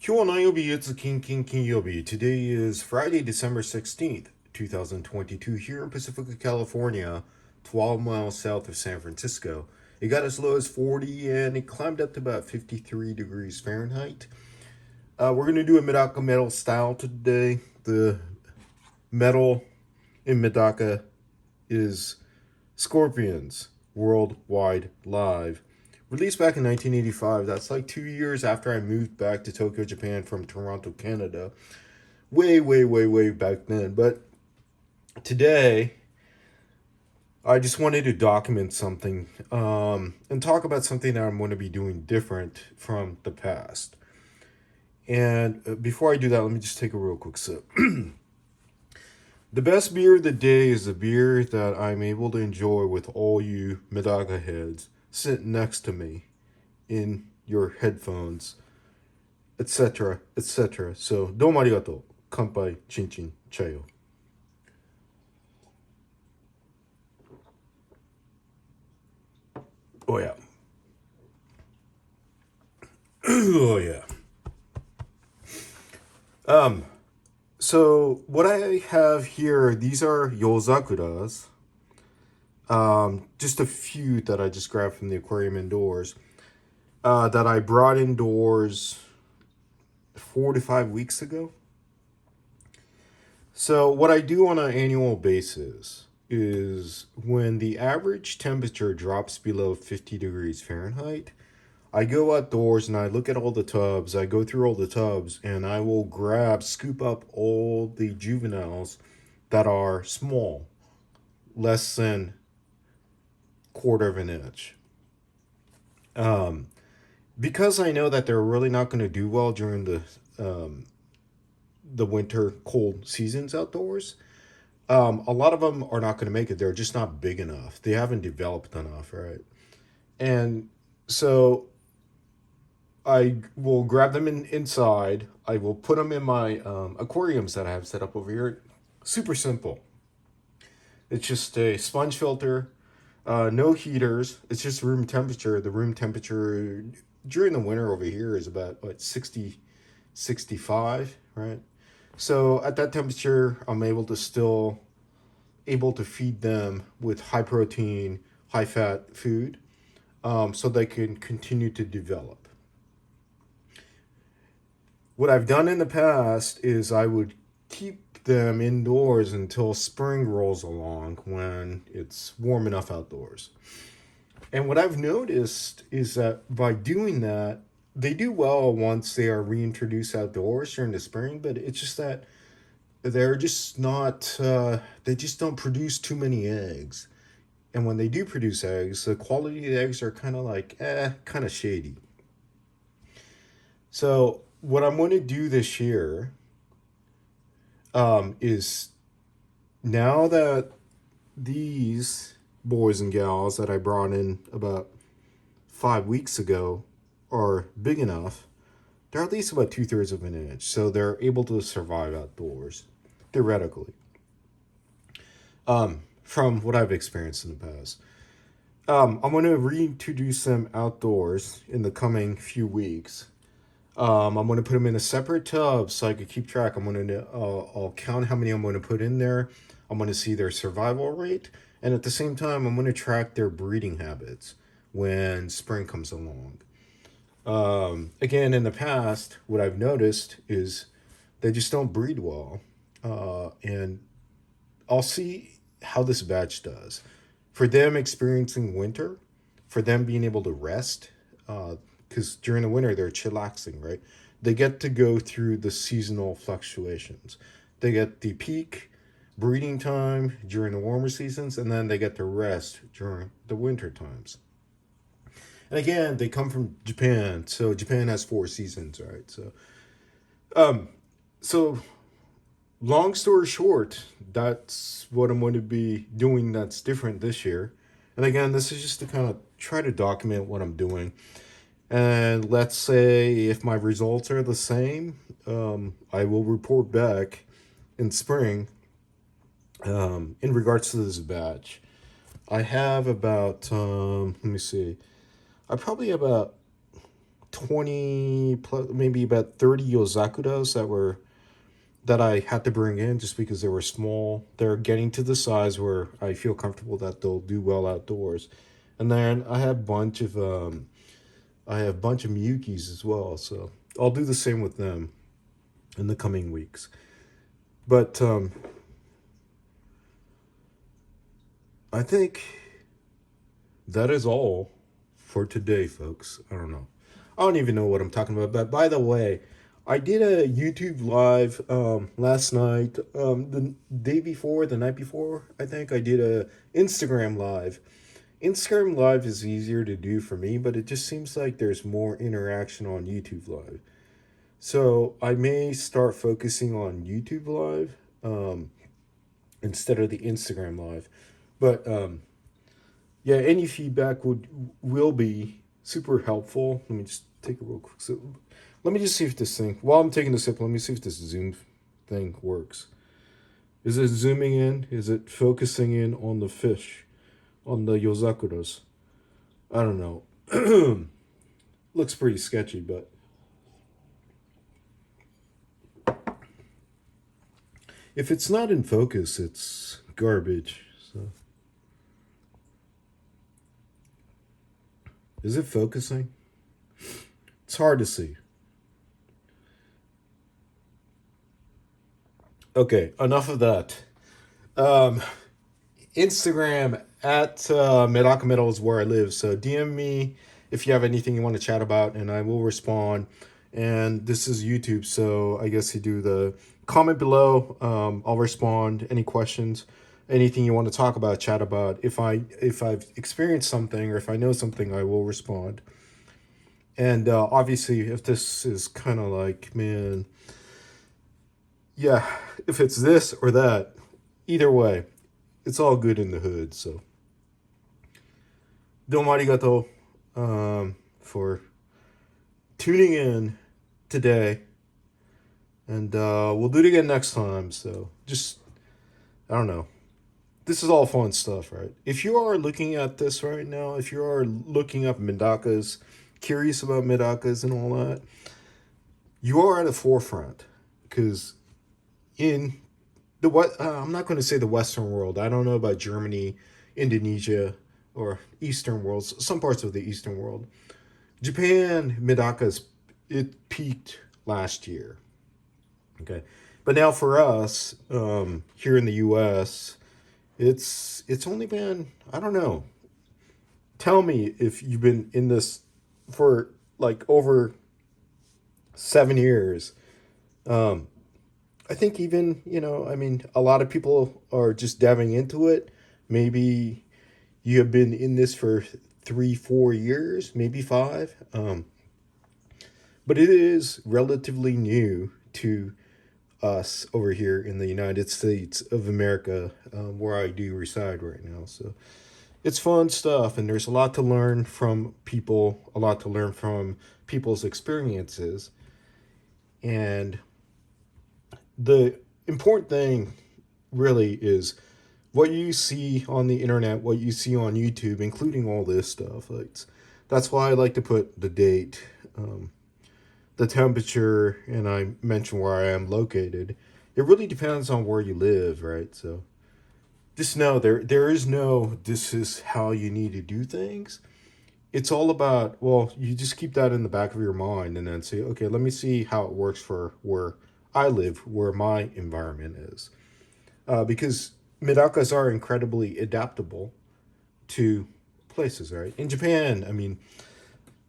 今日は何曜日? It's King. Today is Friday, December 16th, 2022, here in Pacifica, California, 12 miles south of San Francisco. It got as low as 40 and it climbed up to about 53 degrees Fahrenheit. We're going to do a MedakaMetal style today. The metal in Medaka is Scorpions Worldwide Live. Released back in 1985. That's like 2 years after I moved back to Tokyo, Japan from Toronto, Canada. Way back then. But today, I just wanted to document something and talk about something that I'm going to be doing different from the past. And before I do that, let me just take a real quick sip. The best beer of the day is the beer that I'm able to enjoy with all you Medaka heads sitting next to me in your headphones, etc., etc. So, どうもありがとう。乾杯、チンチン、チャヨ。Oh yeah. Oh yeah. So what I have here, these are yozakuras. Just a few that I just grabbed from the aquarium indoors. That I brought indoors 4 to 5 weeks ago. So what I do on an annual basis is when the average temperature drops below 50 degrees Fahrenheit, I go outdoors and I look at all the tubs. I go through all the tubs and I will scoop up all the juveniles that are small, less than quarter of an inch. Because I know that they're really not going to do well during the winter cold seasons outdoors. A lot of them are not going to make it. They're just not big enough. They haven't developed enough, right? And so I will grab them inside. I will put them in my aquariums that I have set up over here. Super simple. It's just a sponge filter, no heaters. It's just room temperature. The room temperature during the winter over here is about 60, 65, right? So at that temperature, I'm able to feed them with high protein, high fat food, so they can continue to develop. What I've done in the past is I would keep them indoors until spring rolls along when it's warm enough outdoors. And what I've noticed is that by doing that, they do well once they are reintroduced outdoors during the spring, but it's just that they're just not, they just don't produce too many eggs. And when they do produce eggs, the quality of the eggs are kind of shady. So what I'm going to do this year is now that these boys and gals that I brought in about 5 weeks ago are big enough, they're at least about 2/3 of an inch, so they're able to survive outdoors, theoretically, from what I've experienced in the past. I'm going to reintroduce them outdoors in the coming few weeks. I'm going to put them in a separate tub so I can keep track. I'll count how many I'm going to put in there. I'm going to see their survival rate. And at the same time, I'm going to track their breeding habits when spring comes along. Again, in the past, what I've noticed is they just don't breed well. And I'll see how this batch does. For them experiencing winter, for them being able to rest, because during the winter they're chillaxing, right? They get to go through the seasonal fluctuations. They get the peak breeding time during the warmer seasons, and then they get to rest during the winter times. And again, they come from Japan, so Japan has 4 seasons, right? So long story short, that's what I'm going to be doing that's different this year. And again, this is just to kind of try to document what I'm doing. And let's say if my results are the same, I will report back in spring in regards to this batch. I have about, let me see, I probably have about 20 plus, maybe about 30 yozakuras that I had to bring in just because they were small. They're getting to the size where I feel comfortable that they'll do well outdoors. And then I have a bunch of Miyukis as well, so I'll do the same with them in the coming weeks. But I think that is all for today, folks. I don't know. I don't even know what I'm talking about. But by the way, I did a YouTube live last night. The night before, I think I did a Instagram live. Instagram live is easier to do for me, but it just seems like there's more interaction on YouTube live. So I may start focusing on YouTube live instead of the Instagram live. But yeah, any feedback will be super helpful. Let me just take a real quick sip. Let me just see if this thing, while I'm taking a sip, let me see if this Zoom thing works. Is it zooming in? Is it focusing in on the fish, on the yozakuras? I don't know. Looks pretty sketchy, but if it's not in focus, it's garbage. So, is it focusing? It's hard to see. Okay, enough of that. Instagram at MedakaMetal is where I live. So DM me if you have anything you want to chat about, and I will respond. And this is YouTube, so I guess you do the comment below. I'll respond. Any questions, anything you want to talk about, chat about. If I've experienced something or if I know something, I will respond. And obviously, if this is kind of like, man, yeah, if it's this or that, either way, it's all good in the hood. So, domo arigato for tuning in today, and we'll do it again next time. So, just, I don't know. This is all fun stuff, right? If you are looking at this right now, if you are looking up Medakas, curious about Medakas and all that, you are at the forefront, because in the I'm not going to say the Western world. I don't know about Germany, Indonesia, or Eastern worlds. Some parts of the Eastern world. Japan Medakas, it peaked last year. Okay, but now for us here in the U.S., it's only been, I don't know. Tell me if you've been in this for like over 7 years. I think even, I mean, a lot of people are just diving into it. Maybe you have been in this for 3-4 years, maybe 5. But it is relatively new to us over here in the United States of America, where I do reside right now. So it's fun stuff, and there's a lot to learn from people, a lot to learn from people's experiences. And the important thing really is what you see on the internet, what you see on YouTube, including all this stuff. That's why I like to put the date, the temperature, and I mention where I am located. It really depends on where you live, right? So just know there is no, this is how you need to do things. It's all about, well, you just keep that in the back of your mind and then say, okay, let me see how it works for where I live, where my environment is. Because Medakas are incredibly adaptable to places, right? In Japan, I mean,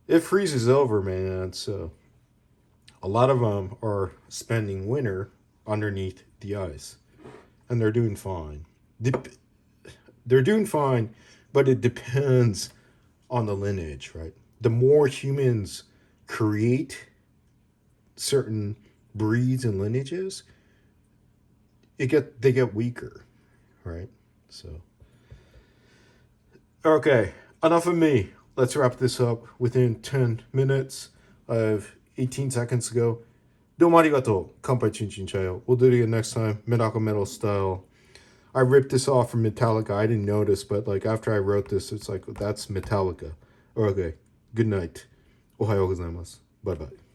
it freezes over, man. So a lot of them are spending winter underneath the ice, and they're doing fine. They're doing fine, but it depends on the lineage, right? The more humans create certain breeds and lineages, they get weaker, right? So, okay, enough of me. Let's wrap this up within 10 minutes. I have 18 seconds to go. Domo arigato. Kanpai chin chin chayo. We'll do it again next time. MedakaMetal style. I ripped this off from Metallica. I didn't notice, but like after I wrote this, it's like, that's Metallica. Okay, good night. Ohayou gozaimasu. Bye bye.